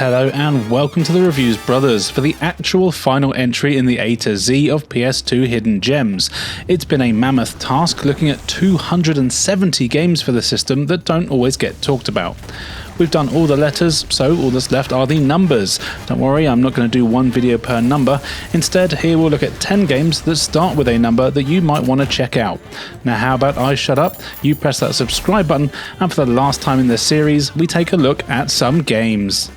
Hello and welcome to the Reviews Brothers for the actual final entry in the A to Z of PS2 Hidden Gems. It's been a mammoth task looking at 270 games for the system that don't always get talked about. We've done all the letters, so all that's left are the numbers. Don't worry, I'm not going to do one video per number. Instead, here we'll look at 10 games that start with a number that you might want to check out. Now how about I shut up, you press that subscribe button, and for the last time in this series, we take a look at some games.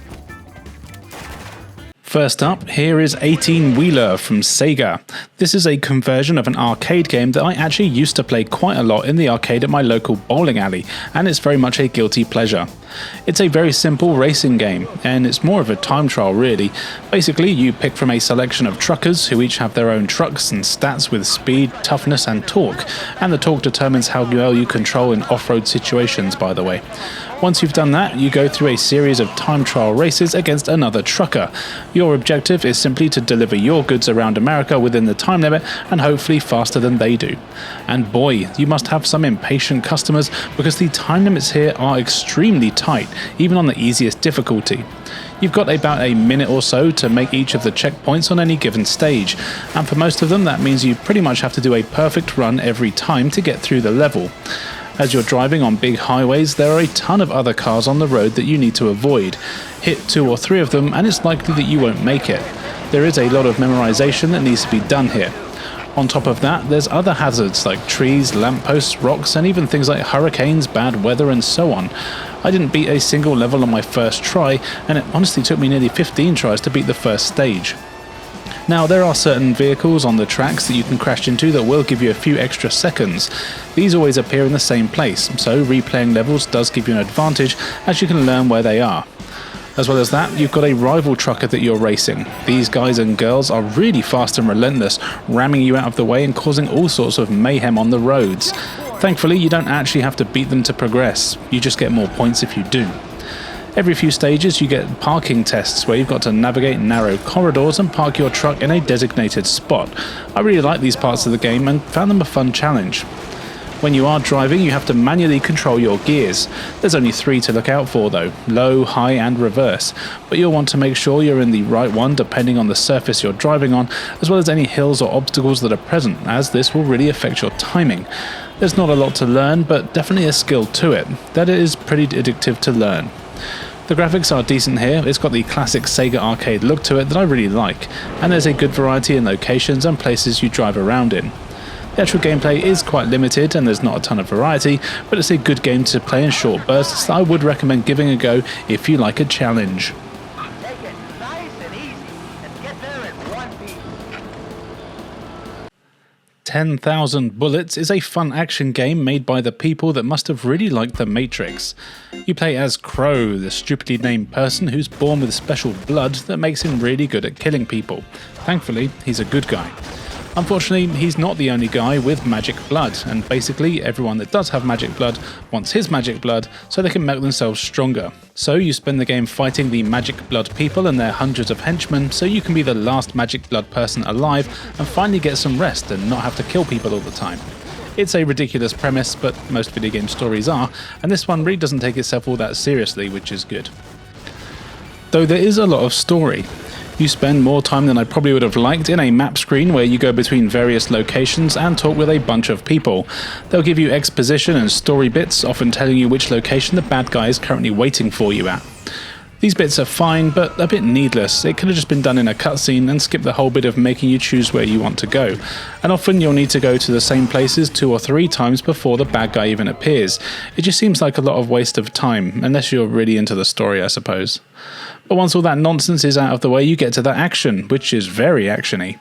First up, here is 18 Wheeler from Sega. This is a conversion of an arcade game that I actually used to play quite a lot in the arcade at my local bowling alley, and it's very much a guilty pleasure. It's a very simple racing game, and it's more of a time trial really. Basically, you pick from a selection of truckers who each have their own trucks and stats with speed, toughness and torque, and the torque determines how well you control in off-road situations, by the way. Once you've done that, you go through a series of time trial races against another trucker. Your objective is simply to deliver your goods around America within the time limit and hopefully faster than they do. And boy, you must have some impatient customers because the time limits here are extremely tight, even on the easiest difficulty. You've got about a minute or so to make each of the checkpoints on any given stage, and for most of them that means you pretty much have to do a perfect run every time to get through the level. As you're driving on big highways, there are a ton of other cars on the road that you need to avoid. Hit 2 or 3 of them and it's likely that you won't make it. There is a lot of memorization that needs to be done here. On top of that, there's other hazards like trees, lampposts, rocks, and even things like hurricanes, bad weather, and so on. I didn't beat a single level on my first try, and it honestly took me nearly 15 tries to beat the first stage. Now, there are certain vehicles on the tracks that you can crash into that will give you a few extra seconds. These always appear in the same place, so replaying levels does give you an advantage as you can learn where they are. As well as that, you've got a rival trucker that you're racing. These guys and girls are really fast and relentless, ramming you out of the way and causing all sorts of mayhem on the roads. Thankfully, you don't actually have to beat them to progress, you just get more points if you do. Every few stages you get parking tests where you've got to navigate narrow corridors and park your truck in a designated spot. I really like these parts of the game and found them a fun challenge. When you are driving, you have to manually control your gears. There's only 3 to look out for though, low, high and reverse, but you'll want to make sure you're in the right one depending on the surface you're driving on, as well as any hills or obstacles that are present, as this will really affect your timing. There's not a lot to learn, but definitely a skill to it, that it is pretty addictive to learn. The graphics are decent here, it's got the classic Sega arcade look to it that I really like, and there's a good variety in locations and places you drive around in. The actual gameplay is quite limited and there's not a ton of variety, but it's a good game to play in short bursts that I would recommend giving a go if you like a challenge. Take it nice and easy and get there in one piece. 10,000 Bullets is a fun action game made by the people that must have really liked The Matrix. You play as Crow, the stupidly named person who's born with special blood that makes him really good at killing people. Thankfully, he's a good guy. Unfortunately, he's not the only guy with magic blood, and basically everyone that does have magic blood wants his magic blood so they can make themselves stronger. So you spend the game fighting the magic blood people and their hundreds of henchmen so you can be the last magic blood person alive and finally get some rest and not have to kill people all the time. It's a ridiculous premise, but most video game stories are, and this one really doesn't take itself all that seriously, which is good. Though there is a lot of story. You spend more time than I probably would have liked in a map screen where you go between various locations and talk with a bunch of people. They'll give you exposition and story bits, often telling you which location the bad guy is currently waiting for you at. These bits are fine, but a bit needless. It could have just been done in a cutscene and skipped the whole bit of making you choose where you want to go. And often you'll need to go to the same places 2 or 3 times before the bad guy even appears. It just seems like a lot of waste of time, unless you're really into the story, I suppose. But once all that nonsense is out of the way, you get to the action, which is very actiony.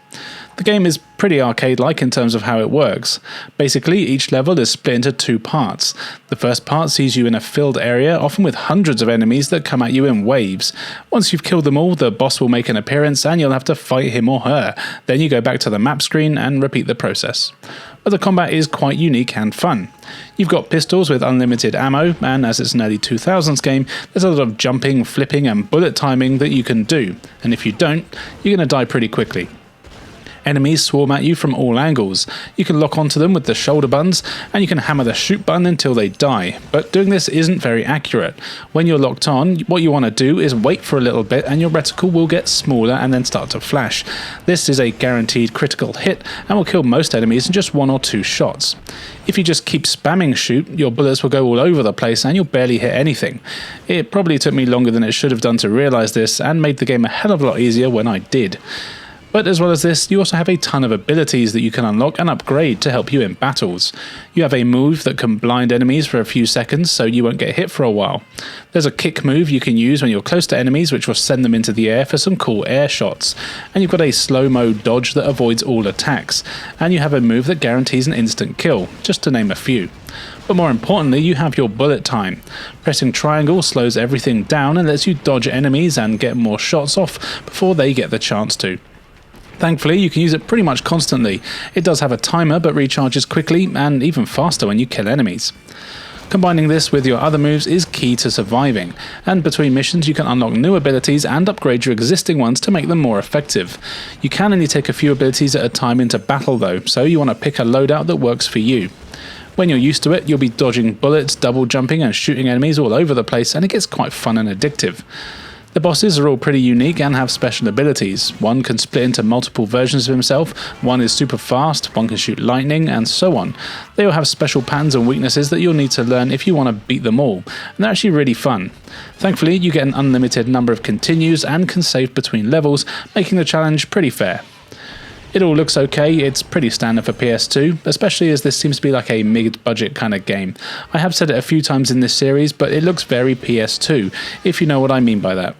The game is pretty arcade-like in terms of how it works. Basically, each level is split into 2 parts. The first part sees you in a filled area, often with hundreds of enemies that come at you in waves. Once you've killed them all, the boss will make an appearance and you'll have to fight him or her. Then you go back to the map screen and repeat the process. But the combat is quite unique and fun. You've got pistols with unlimited ammo, and as it's an early 2000s game, there's a lot of jumping, flipping and bullet timing that you can do, and if you don't, you're going to die pretty quickly. Enemies swarm at you from all angles. You can lock onto them with the shoulder buttons, and you can hammer the shoot button until they die, but doing this isn't very accurate. When you're locked on, what you want to do is wait for a little bit and your reticle will get smaller and then start to flash. This is a guaranteed critical hit and will kill most enemies in just 1 or 2 shots. If you just keep spamming shoot, your bullets will go all over the place and you'll barely hit anything. It probably took me longer than it should have done to realise this, and made the game a hell of a lot easier when I did. But as well as this, you also have a ton of abilities that you can unlock and upgrade to help you in battles. You have a move that can blind enemies for a few seconds so you won't get hit for a while. There's a kick move you can use when you're close to enemies, which will send them into the air for some cool air shots. And you've got a slow-mo dodge that avoids all attacks. And you have a move that guarantees an instant kill, just to name a few. But more importantly, you have your bullet time. Pressing triangle slows everything down and lets you dodge enemies and get more shots off before they get the chance to. Thankfully, you can use it pretty much constantly. It does have a timer but recharges quickly and even faster when you kill enemies. Combining this with your other moves is key to surviving, and between missions you can unlock new abilities and upgrade your existing ones to make them more effective. You can only take a few abilities at a time into battle though, so you want to pick a loadout that works for you. When you're used to it, you'll be dodging bullets, double jumping and shooting enemies all over the place, and it gets quite fun and addictive. The bosses are all pretty unique and have special abilities. One can split into multiple versions of himself, one is super fast, one can shoot lightning, and so on. They all have special patterns and weaknesses that you'll need to learn if you want to beat them all, and they're actually really fun. Thankfully, you get an unlimited number of continues and can save between levels, making the challenge pretty fair. It all looks okay, it's pretty standard for PS2, especially as this seems to be like a mid-budget kind of game. I have said it a few times in this series, but it looks very PS2, if you know what I mean by that.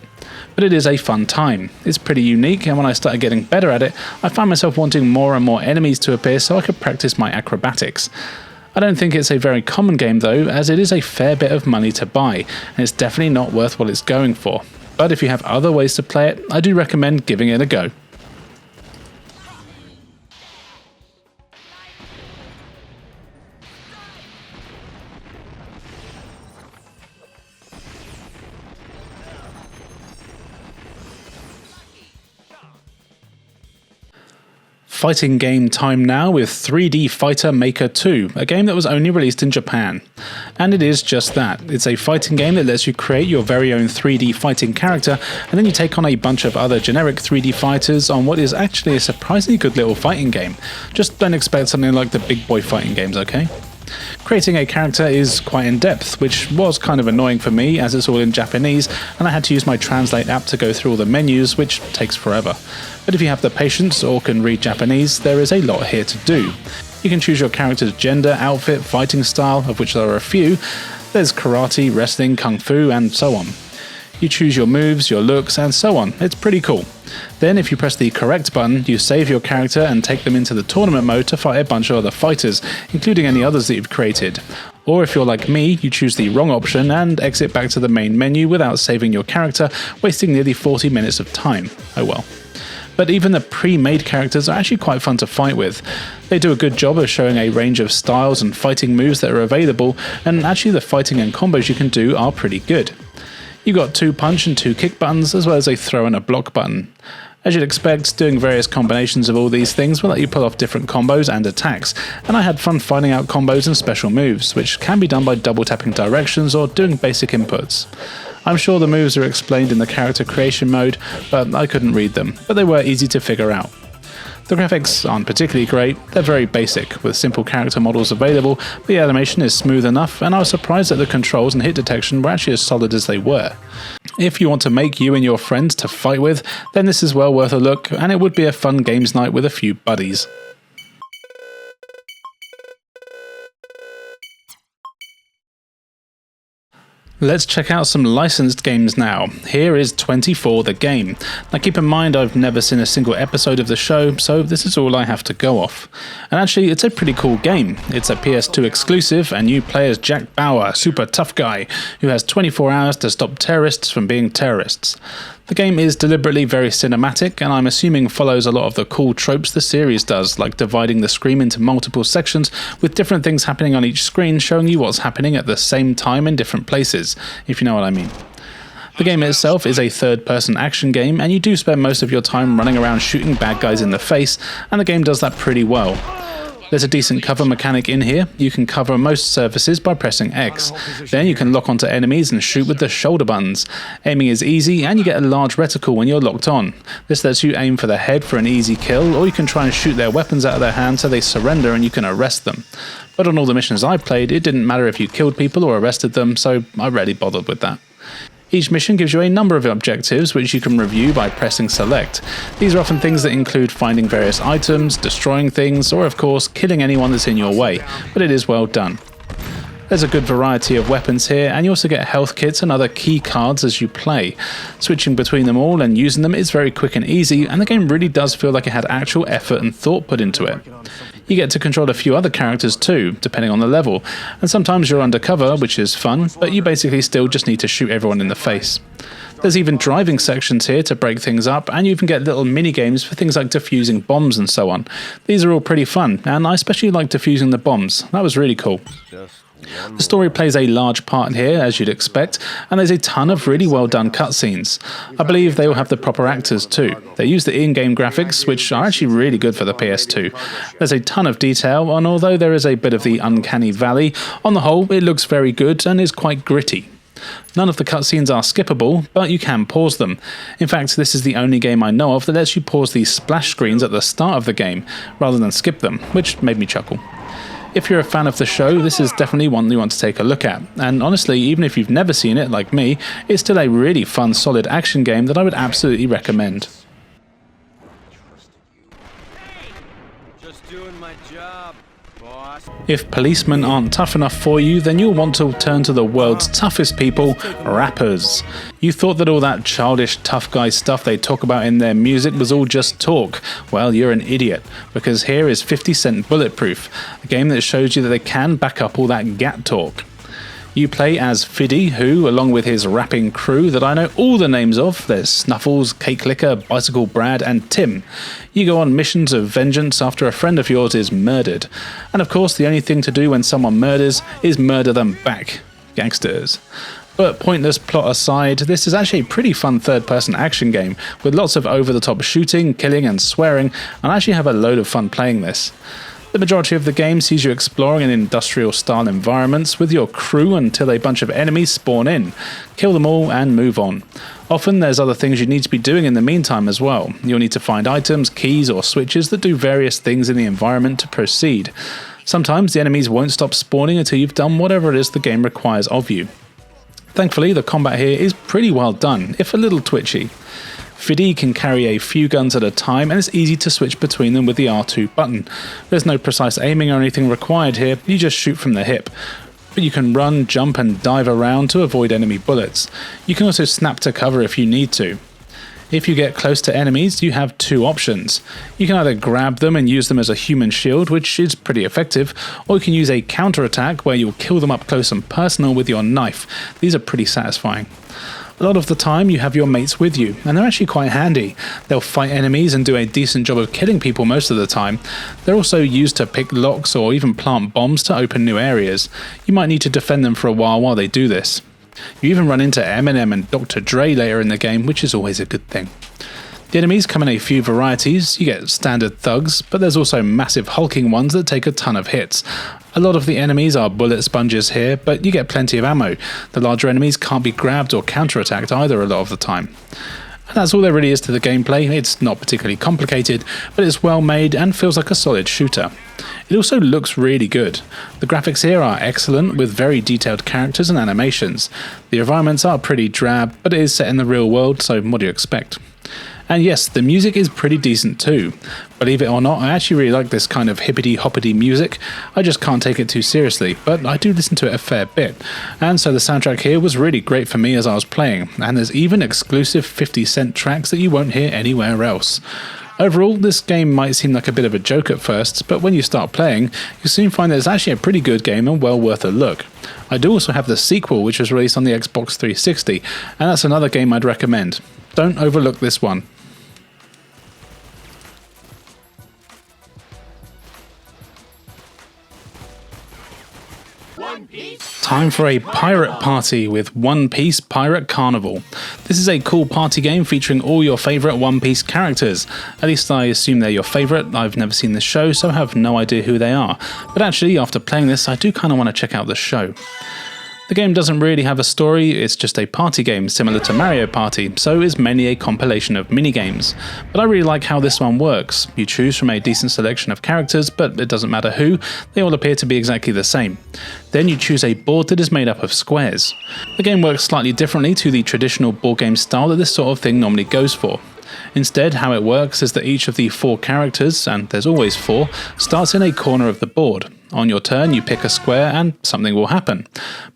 But it is a fun time. It's pretty unique, and when I started getting better at it, I found myself wanting more and more enemies to appear so I could practice my acrobatics. I don't think it's a very common game though, as it is a fair bit of money to buy, and it's definitely not worth what it's going for. But if you have other ways to play it, I do recommend giving it a go. Fighting game time now with 3D Fighter Maker 2, a game that was only released in Japan. And it is just that. It's a fighting game that lets you create your very own 3D fighting character, and then you take on a bunch of other generic 3D fighters on what is actually a surprisingly good little fighting game. Just don't expect something like the big boy fighting games, okay? Creating a character is quite in-depth, which was kind of annoying for me as it's all in Japanese and I had to use my Translate app to go through all the menus, which takes forever. But if you have the patience or can read Japanese, there is a lot here to do. You can choose your character's gender, outfit, fighting style, of which there are a few. There's karate, wrestling, kung fu, and so on. You choose your moves, your looks, and so on. It's pretty cool. Then if you press the correct button, you save your character and take them into the tournament mode to fight a bunch of other fighters, including any others that you've created. Or if you're like me, you choose the wrong option and exit back to the main menu without saving your character, wasting nearly 40 minutes of time. Oh well. But even the pre-made characters are actually quite fun to fight with. They do a good job of showing a range of styles and fighting moves that are available, and actually the fighting and combos you can do are pretty good. You've got 2 punch and 2 kick buttons, as well as a throw and a block button. As you'd expect, doing various combinations of all these things will let you pull off different combos and attacks, and I had fun finding out combos and special moves, which can be done by double tapping directions or doing basic inputs. I'm sure the moves are explained in the character creation mode, but I couldn't read them, but they were easy to figure out. The graphics aren't particularly great, they're very basic, with simple character models available, but the animation is smooth enough, and I was surprised that the controls and hit detection were actually as solid as they were. If you want to make you and your friends to fight with, then this is well worth a look, and it would be a fun games night with a few buddies. Let's check out some licensed games now. Here is 24 the game. Now keep in mind I've never seen a single episode of the show, so this is all I have to go off. And actually it's a pretty cool game. It's a PS2 exclusive and you play as Jack Bauer, a super tough guy, who has 24 hours to stop terrorists from being terrorists. The game is deliberately very cinematic and I'm assuming follows a lot of the cool tropes the series does, like dividing the screen into multiple sections with different things happening on each screen, showing you what's happening at the same time in different places, if you know what I mean. The game itself is a third-person action game, and you do spend most of your time running around shooting bad guys in the face, and the game does that pretty well. There's a decent cover mechanic in here. You can cover most surfaces by pressing X. Then you can lock onto enemies and shoot with the shoulder buttons. Aiming is easy, and you get a large reticle when you're locked on. This lets you aim for the head for an easy kill, or you can try and shoot their weapons out of their hands so they surrender and you can arrest them. But on all the missions I played, it didn't matter if you killed people or arrested them, so I rarely bothered with that. Each mission gives you a number of objectives which you can review by pressing select. These are often things that include finding various items, destroying things, or of course killing anyone that's in your way, but it is well done. There's a good variety of weapons here, and you also get health kits and other key cards as you play. Switching between them all and using them is very quick and easy, and the game really does feel like it had actual effort and thought put into it. You get to control a few other characters too, depending on the level, and sometimes you're undercover, which is fun, but you basically still just need to shoot everyone in the face. There's even driving sections here to break things up, and you even get little mini-games for things like defusing bombs and so on. These are all pretty fun, and I especially like defusing the bombs. That was really cool. The story plays a large part here, as you'd expect, and there's a ton of really well done cutscenes. I believe they all have the proper actors too. They use the in-game graphics, which are actually really good for the PS2. There's a ton of detail, and although there is a bit of the uncanny valley, on the whole it looks very good and is quite gritty. None of the cutscenes are skippable, but you can pause them. In fact, this is the only game I know of that lets you pause these splash screens at the start of the game, rather than skip them, which made me chuckle. If you're a fan of the show, this is definitely one you want to take a look at, and honestly, even if you've never seen it like me, it's still a really fun, solid action game that I would absolutely recommend. Just doing my job, boss. If policemen aren't tough enough for you, then you'll want to turn to the world's toughest people, rappers. You thought that all that childish tough guy stuff they talk about in their music was all just talk. Well, you're an idiot, because here is 50 Cent Bulletproof, a game that shows you that they can back up all that gat talk. You play as Fiddy, who, along with his rapping crew that I know all the names of, there's Snuffles, Cake Licker, Bicycle Brad and Tim. You go on missions of vengeance after a friend of yours is murdered. And of course the only thing to do when someone murders is murder them back. Gangsters. But pointless plot aside, this is actually a pretty fun third-person action game, with lots of over-the-top shooting, killing and swearing, and I actually have a load of fun playing this. The majority of the game sees you exploring in industrial-style environments with your crew until a bunch of enemies spawn in. Kill them all and move on. Often there's other things you need to be doing in the meantime as well. You'll need to find items, keys or switches that do various things in the environment to proceed. Sometimes the enemies won't stop spawning until you've done whatever it is the game requires of you. Thankfully, the combat here is pretty well done, if a little twitchy. Fiddy can carry a few guns at a time, and it's easy to switch between them with the R2 button. There's no precise aiming or anything required here, you just shoot from the hip. But you can run, jump and dive around to avoid enemy bullets. You can also snap to cover if you need to. If you get close to enemies, you have two options. You can either grab them and use them as a human shield, which is pretty effective, or you can use a counter-attack where you'll kill them up close and personal with your knife. These are pretty satisfying. A lot of the time you have your mates with you, and they're actually quite handy. They'll fight enemies and do a decent job of killing people most of the time. They're also used to pick locks or even plant bombs to open new areas. You might need to defend them for a while they do this. You even run into Eminem and Dr. Dre later in the game, which is always a good thing. The enemies come in a few varieties. You get standard thugs, but there's also massive hulking ones that take a ton of hits. A lot of the enemies are bullet sponges here, but you get plenty of ammo. The larger enemies can't be grabbed or counterattacked either a lot of the time. And that's all there really is to the gameplay. It's not particularly complicated, but it's well made and feels like a solid shooter. It also looks really good. The graphics here are excellent, with very detailed characters and animations. The environments are pretty drab, but it is set in the real world, so what do you expect? And yes, the music is pretty decent too. Believe it or not, I actually really like this kind of hippity-hoppity music. I just can't take it too seriously, but I do listen to it a fair bit. And so the soundtrack here was really great for me as I was playing, and there's even exclusive 50 Cent tracks that you won't hear anywhere else. Overall, this game might seem like a bit of a joke at first, but when you start playing, you soon find that it's actually a pretty good game and well worth a look. I do also have the sequel, which was released on the Xbox 360, and that's another game I'd recommend. Don't overlook this one. Time for a pirate party with One Piece Pirate Carnival. This is a cool party game featuring all your favourite One Piece characters. At least I assume they're your favourite. I've never seen this show, so I have no idea who they are. But actually, after playing this, I do kind of want to check out the show. The game doesn't really have a story, it's just a party game similar to Mario Party, so it's mainly a compilation of minigames. But I really like how this one works. You choose from a decent selection of characters, but it doesn't matter who, they all appear to be exactly the same. Then you choose a board that is made up of squares. The game works slightly differently to the traditional board game style that this sort of thing normally goes for. Instead, how it works is that each of the 4 characters, and there's always 4, starts in a corner of the board. On your turn, you pick a square and something will happen.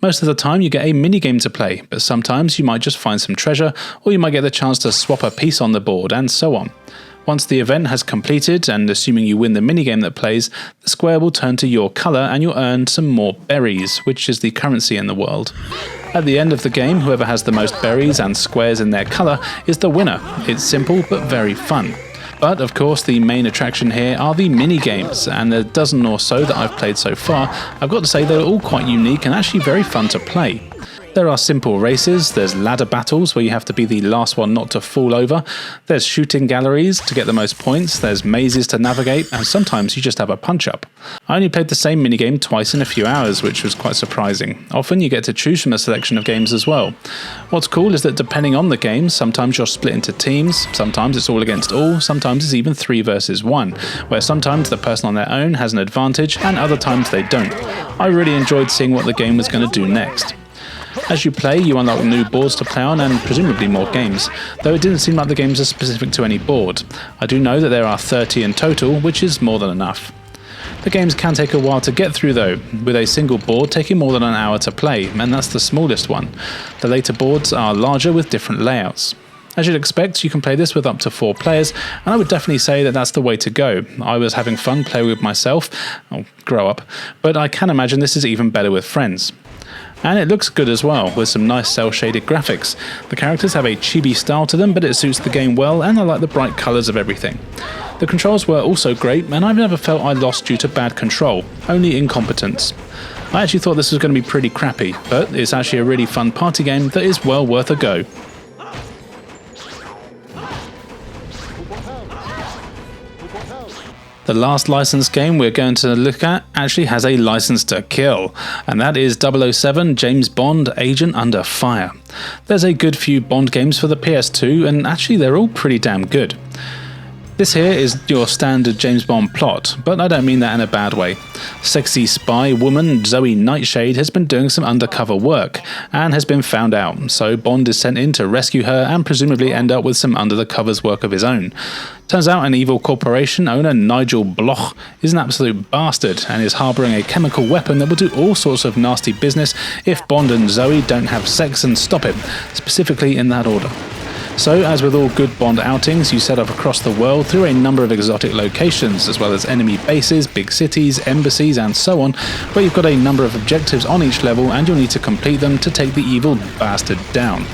Most of the time you get a minigame to play, but sometimes you might just find some treasure, or you might get the chance to swap a piece on the board, and so on. Once the event has completed, and assuming you win the minigame that plays, the square will turn to your colour and you'll earn some more berries, which is the currency in the world. At the end of the game, whoever has the most berries and squares in their colour is the winner. It's simple but very fun. But of course the main attraction here are the mini-games, and the dozen or so that I've played so far, I've got to say they're all quite unique and actually very fun to play. There are simple races, there's ladder battles where you have to be the last one not to fall over, there's shooting galleries to get the most points, there's mazes to navigate, and sometimes you just have a punch-up. I only played the same minigame twice in a few hours, which was quite surprising. Often you get to choose from a selection of games as well. What's cool is that depending on the game, sometimes you're split into teams, sometimes it's all against all, sometimes it's even 3 versus 1, where sometimes the person on their own has an advantage and other times they don't. I really enjoyed seeing what the game was going to do next. As you play, you unlock new boards to play on and presumably more games, though it didn't seem like the games are specific to any board. I do know that there are 30 in total, which is more than enough. The games can take a while to get through though, with a single board taking more than an hour to play, and that's the smallest one. The later boards are larger with different layouts. As you'd expect, you can play this with up to 4 players, and I would definitely say that that's the way to go. I was having fun playing with myself, I'll grow up, but I can imagine this is even better with friends. And it looks good as well, with some nice cel-shaded graphics. The characters have a chibi style to them, but it suits the game well, and I like the bright colours of everything. The controls were also great, and I've never felt I lost due to bad control, only incompetence. I actually thought this was going to be pretty crappy, but it's actually a really fun party game that is well worth a go. The last licensed game we're going to look at actually has a license to kill, and that is 007 James Bond Agent Under Fire. There's a good few Bond games for the PS2, and actually they're all pretty damn good. This here is your standard James Bond plot, but I don't mean that in a bad way. Sexy spy woman Zoe Nightshade has been doing some undercover work, and has been found out, so Bond is sent in to rescue her and presumably end up with some under the covers work of his own. Turns out an evil corporation owner, Nigel Bloch, is an absolute bastard and is harbouring a chemical weapon that will do all sorts of nasty business if Bond and Zoe don't have sex and stop him, specifically in that order. So, as with all good Bond outings, you set off across the world through a number of exotic locations, as well as enemy bases, big cities, embassies, and so on, where you've got a number of objectives on each level and you'll need to complete them to take the evil bastard down.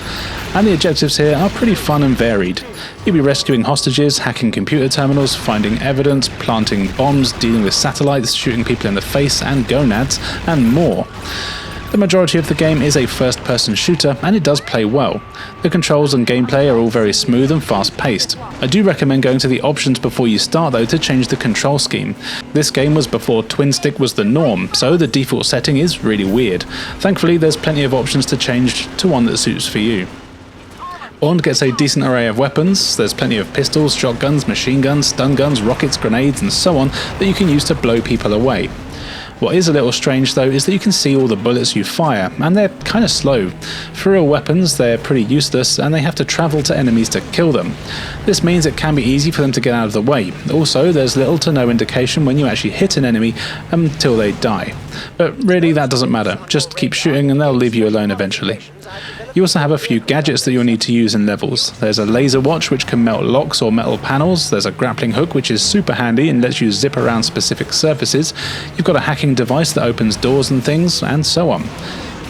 And the objectives here are pretty fun and varied. You'll be rescuing hostages, hacking computer terminals, finding evidence, planting bombs, dealing with satellites, shooting people in the face and gonads, and more. The majority of the game is a first-person shooter, and it does play well. The controls and gameplay are all very smooth and fast-paced. I do recommend going to the options before you start though to change the control scheme. This game was before twin stick was the norm, so the default setting is really weird. Thankfully there's plenty of options to change to one that suits for you. Bond gets a decent array of weapons. There's plenty of pistols, shotguns, machine guns, stun guns, rockets, grenades and so on that you can use to blow people away. What is a little strange though is that you can see all the bullets you fire, and they're kinda slow. For real weapons they're pretty useless and they have to travel to enemies to kill them. This means it can be easy for them to get out of the way. Also there's little to no indication when you actually hit an enemy until they die. But really that doesn't matter, just keep shooting and they'll leave you alone eventually. You also have a few gadgets that you'll need to use in levels. There's a laser watch which can melt locks or metal panels, there's a grappling hook which is super handy and lets you zip around specific surfaces, you've got a hacking device that opens doors and things, and so on.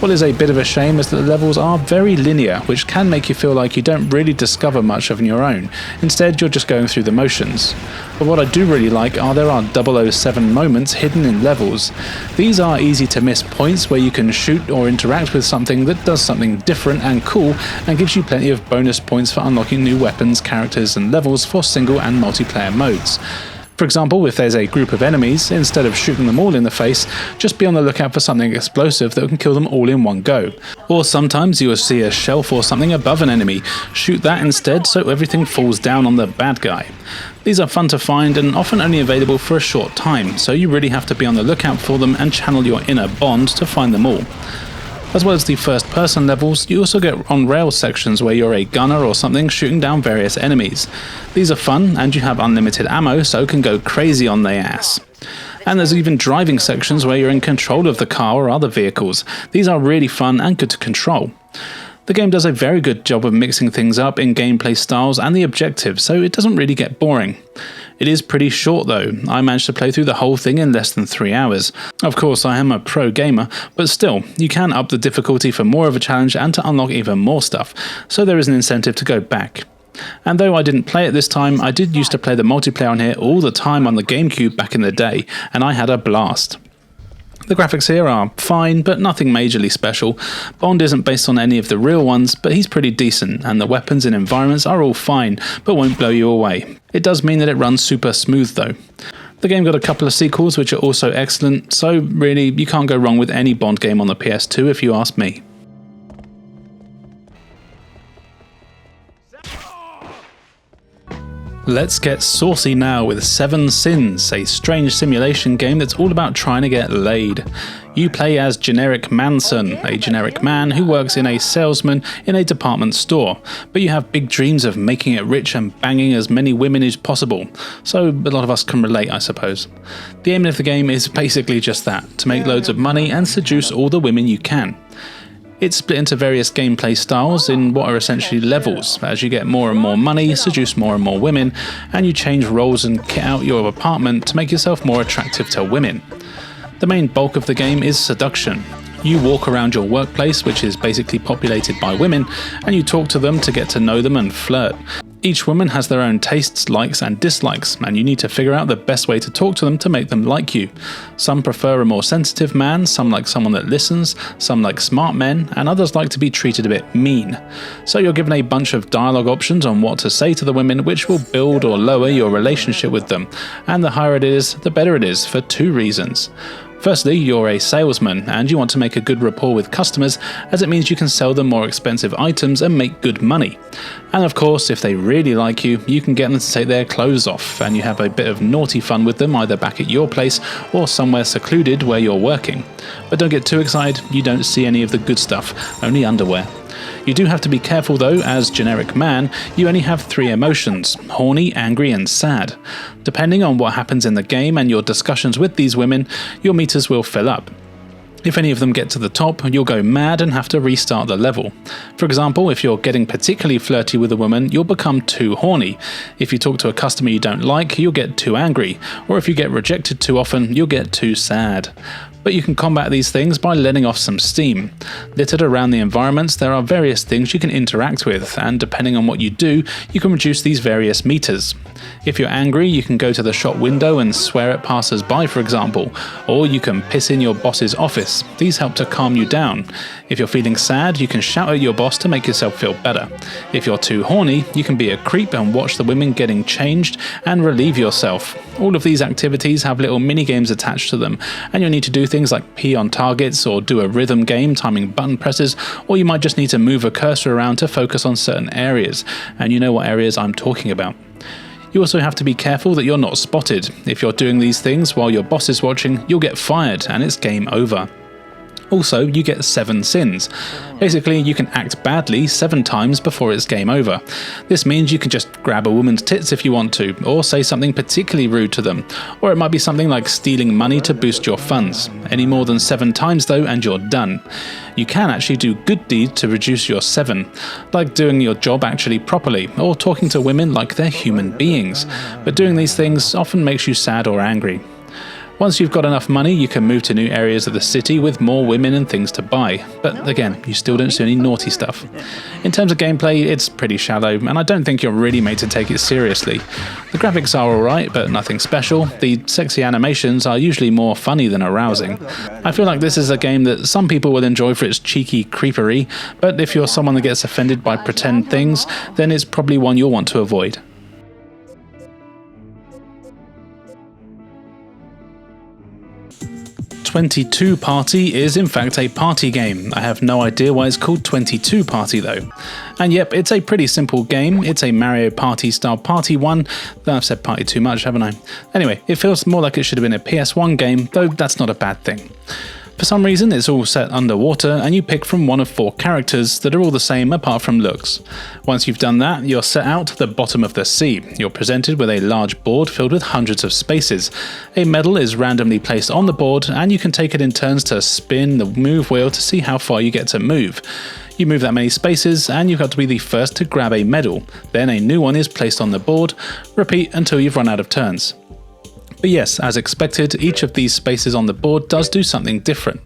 What is a bit of a shame is that the levels are very linear, which can make you feel like you don't really discover much of your own. Instead, you're just going through the motions. But what I do really like are there are 007 moments hidden in levels. These are easy to miss points where you can shoot or interact with something that does something different and cool and gives you plenty of bonus points for unlocking new weapons, characters and levels for single and multiplayer modes. For example, if there's a group of enemies, instead of shooting them all in the face, just be on the lookout for something explosive that can kill them all in one go. Or sometimes you will see a shelf or something above an enemy, shoot that instead so everything falls down on the bad guy. These are fun to find and often only available for a short time, so you really have to be on the lookout for them and channel your inner Bond to find them all. As well as the first person levels, you also get on-rail sections where you're a gunner or something shooting down various enemies. These are fun and you have unlimited ammo, so can go crazy on their ass. And there's even driving sections where you're in control of the car or other vehicles. These are really fun and good to control. The game does a very good job of mixing things up in gameplay styles and the objectives, so it doesn't really get boring. It is pretty short though. I managed to play through the whole thing in less than 3 hours. Of course, I am a pro gamer, but still, you can up the difficulty for more of a challenge and to unlock even more stuff, so there is an incentive to go back. And though I didn't play it this time, I did used to play the multiplayer on here all the time on the GameCube back in the day, and I had a blast. The graphics here are fine, but nothing majorly special. Bond isn't based on any of the real ones, but he's pretty decent, and the weapons and environments are all fine, but won't blow you away. It does mean that it runs super smooth though. The game got a couple of sequels which are also excellent, so really you can't go wrong with any Bond game on the PS2 if you ask me. Let's get saucy now with Seven Sins, a strange simulation game that's all about trying to get laid. You play as Generic Manson, a generic man who works in a salesman in a department store, but you have big dreams of making it rich and banging as many women as possible, so a lot of us can relate, I suppose. The aim of the game is basically just that, to make loads of money and seduce all the women you can. It's split into various gameplay styles in what are essentially levels. As you get more and more money, seduce more and more women, and you change roles and kit out your apartment to make yourself more attractive to women. The main bulk of the game is seduction. You walk around your workplace, which is basically populated by women, and you talk to them to get to know them and flirt. Each woman has their own tastes, likes and dislikes, and you need to figure out the best way to talk to them to make them like you. Some prefer a more sensitive man, some like someone that listens, some like smart men, and others like to be treated a bit mean. So you're given a bunch of dialogue options on what to say to the women, which will build or lower your relationship with them, and the higher it is, the better it is, for 2 reasons. Firstly, you're a salesman and you want to make a good rapport with customers, as it means you can sell them more expensive items and make good money. And of course, if they really like you, you can get them to take their clothes off and you have a bit of naughty fun with them either back at your place or somewhere secluded where you're working. But don't get too excited, you don't see any of the good stuff, only underwear. You do have to be careful though, as Generic Man, you only have 3 emotions: horny, angry and sad. Depending on what happens in the game and your discussions with these women, your meters will fill up. If any of them get to the top, you'll go mad and have to restart the level. For example, if you're getting particularly flirty with a woman, you'll become too horny. If you talk to a customer you don't like, you'll get too angry. Or if you get rejected too often, you'll get too sad. But you can combat these things by letting off some steam. Littered around the environments, there are various things you can interact with, and depending on what you do, you can reduce these various meters. If you're angry, you can go to the shop window and swear at passers-by, for example, or you can piss in your boss's office. These help to calm you down. If you're feeling sad, you can shout at your boss to make yourself feel better. If you're too horny, you can be a creep and watch the women getting changed and relieve yourself. All of these activities have little mini-games attached to them, and you'll need to do things like pee on targets or do a rhythm game timing button presses, or you might just need to move a cursor around to focus on certain areas, and you know what areas I'm talking about. You also have to be careful that you're not spotted. If you're doing these things while your boss is watching, you'll get fired and it's game over. Also, you get 7 sins. Basically, you can act badly 7 times before it's game over. This means you can just grab a woman's tits if you want to, or say something particularly rude to them, or it might be something like stealing money to boost your funds. Any more than 7 times though and you're done. You can actually do good deeds to reduce your 7, like doing your job actually properly, or talking to women like they're human beings, but doing these things often makes you sad or angry. Once you've got enough money, you can move to new areas of the city with more women and things to buy, but again, you still don't see any naughty stuff. In terms of gameplay, it's pretty shallow, and I don't think you're really made to take it seriously. The graphics are alright, but nothing special. The sexy animations are usually more funny than arousing. I feel like this is a game that some people will enjoy for its cheeky creepery, but if you're someone that gets offended by pretend things, then it's probably one you'll want to avoid. "22 Party" is in fact a party game. I have no idea why it's called 22 Party though. And yep, it's a pretty simple game. It's a Mario Party style party one. I've said party too much, haven't I? Anyway, it feels more like it should have been a PS1 game, though that's not a bad thing. For some reason, it's all set underwater, and you pick from one of 4 characters that are all the same apart from looks. Once you've done that, you're set out to the bottom of the sea. You're presented with a large board filled with hundreds of spaces. A medal is randomly placed on the board, and you can take it in turns to spin the move wheel to see how far you get to move. You move that many spaces, and you've got to be the first to grab a medal. Then a new one is placed on the board. Repeat until you've run out of turns. But yes, as expected, each of these spaces on the board does do something different.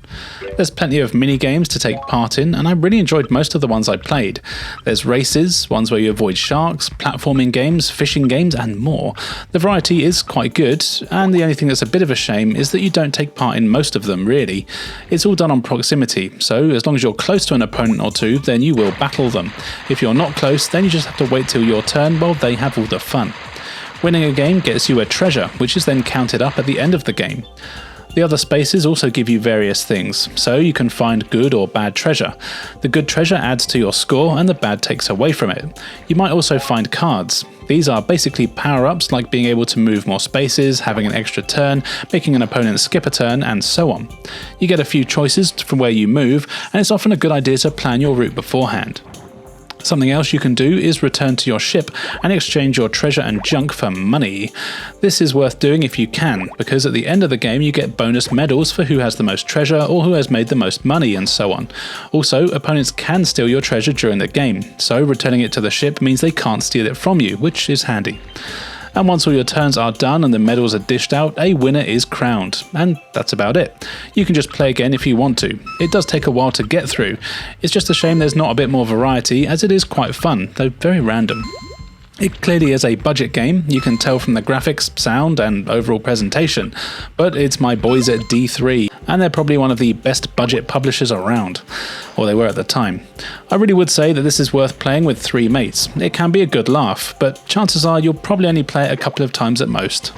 There's plenty of mini games to take part in, and I really enjoyed most of the ones I played. There's races, ones where you avoid sharks, platforming games, fishing games, and more. The variety is quite good, and the only thing that's a bit of a shame is that you don't take part in most of them, really. It's all done on proximity, so as long as you're close to an opponent or two, then you will battle them. If you're not close, then you just have to wait till your turn while they have all the fun. Winning a game gets you a treasure, which is then counted up at the end of the game. The other spaces also give you various things, so you can find good or bad treasure. The good treasure adds to your score and the bad takes away from it. You might also find cards. These are basically power-ups like being able to move more spaces, having an extra turn, making an opponent skip a turn, and so on. You get a few choices from where you move, and it's often a good idea to plan your route beforehand. Something else you can do is return to your ship and exchange your treasure and junk for money. This is worth doing if you can, because at the end of the game you get bonus medals for who has the most treasure or who has made the most money and so on. Also, opponents can steal your treasure during the game, so returning it to the ship means they can't steal it from you, which is handy. And once all your turns are done and the medals are dished out, a winner is crowned. And that's about it. You can just play again if you want to. It does take a while to get through. It's just a shame there's not a bit more variety, as it is quite fun, though very random. It clearly is a budget game, you can tell from the graphics, sound, and overall presentation, but it's my boys at D3, and they're probably one of the best budget publishers around, or they were at the time. I really would say that this is worth playing with 3 mates. It can be a good laugh, but chances are you'll probably only play it a couple of times at most.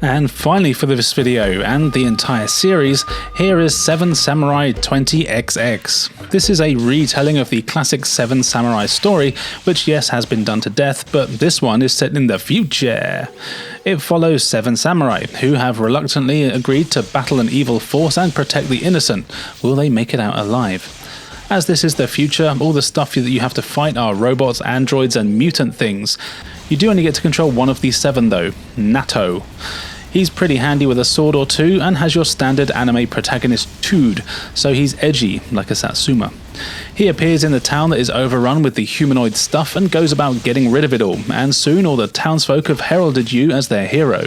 And finally for this video, and the entire series, here is 7 Samurai 20XX. This is a retelling of the classic 7 Samurai story, which yes has been done to death, but this one is set in the future. It follows 7 samurai, who have reluctantly agreed to battle an evil force and protect the innocent. Will they make it out alive? As this is the future, all the stuff that you have to fight are robots, androids, and mutant things. You do only get to control one of these 7 though, Nato. He's pretty handy with a sword or two and has your standard anime protagonist Tude, so he's edgy like a Satsuma. He appears in the town that is overrun with the humanoid stuff and goes about getting rid of it all, and soon all the townsfolk have heralded you as their hero.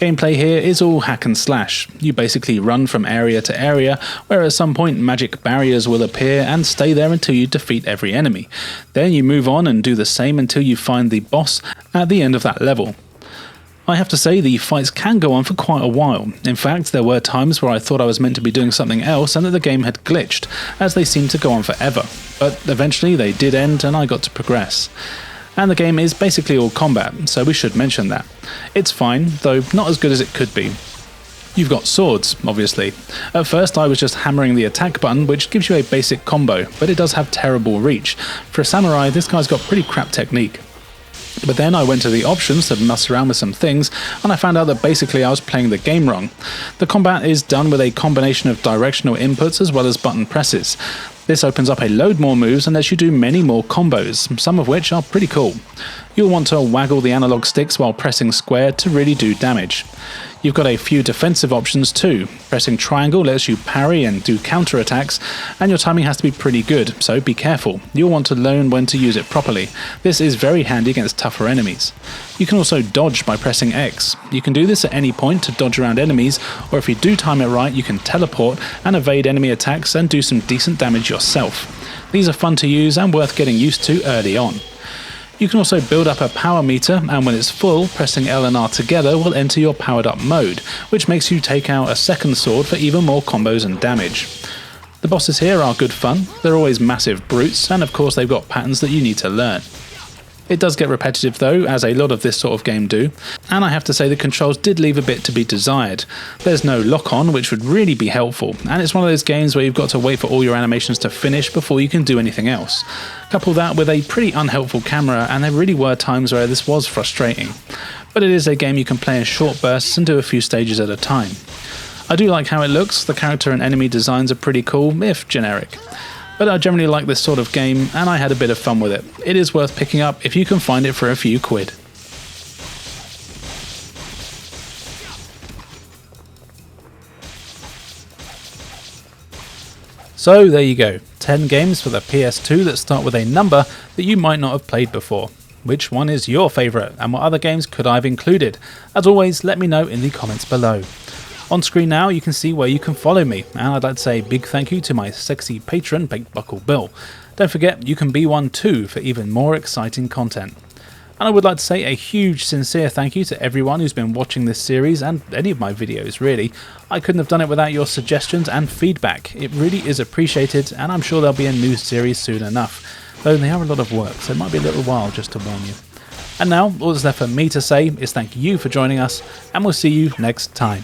Gameplay here is all hack and slash. You basically run from area to area, where at some point magic barriers will appear and stay there until you defeat every enemy. Then you move on and do the same until you find the boss at the end of that level. I have to say the fights can go on for quite a while. In fact, there were times where I thought I was meant to be doing something else and that the game had glitched, as they seemed to go on forever. But eventually they did end and I got to progress. And the game is basically all combat, so we should mention that. It's fine, though not as good as it could be. You've got swords, obviously. At first I was just hammering the attack button, which gives you a basic combo, but it does have terrible reach. For a samurai, this guy's got pretty crap technique. But then I went to the options to mess around with some things, and I found out that basically I was playing the game wrong. The combat is done with a combination of directional inputs as well as button presses. This opens up a load more moves and lets you do many more combos, some of which are pretty cool. You'll want to waggle the analog sticks while pressing square to really do damage. You've got a few defensive options too. Pressing triangle lets you parry and do counter attacks, and your timing has to be pretty good, so be careful. You'll want to learn when to use it properly. This is very handy against tougher enemies. You can also dodge by pressing X. You can do this at any point to dodge around enemies, or if you do time it right, you can teleport and evade enemy attacks and do some decent damage yourself. These are fun to use and worth getting used to early on. You can also build up a power meter, and when it's full, pressing L and R together will enter your powered up mode, which makes you take out a second sword for even more combos and damage. The bosses here are good fun. They're always massive brutes, and of course they've got patterns that you need to learn. It does get repetitive though, as a lot of this sort of game do, and I have to say the controls did leave a bit to be desired. There's no lock-on, which would really be helpful, and it's one of those games where you've got to wait for all your animations to finish before you can do anything else. Couple that with a pretty unhelpful camera, and there really were times where this was frustrating. But it is a game you can play in short bursts and do a few stages at a time. I do like how it looks. The character and enemy designs are pretty cool, if generic. But I generally like this sort of game, and I had a bit of fun with it. It is worth picking up if you can find it for a few quid. So there you go, 10 games for the PS2 that start with a number that you might not have played before. Which one is your favourite, and what other games could I have included? As always, let me know in the comments below. On screen now you can see where you can follow me, and I'd like to say a big thank you to my sexy patron Baked Buckle Bill. Don't forget you can be one too for even more exciting content. And I would like to say a huge sincere thank you to everyone who's been watching this series and any of my videos really. I couldn't have done it without your suggestions and feedback. It really is appreciated, and I'm sure there'll be a new series soon enough, though they are a lot of work, so it might be a little while, just to warn you. And now all that's left for me to say is thank you for joining us, and we'll see you next time.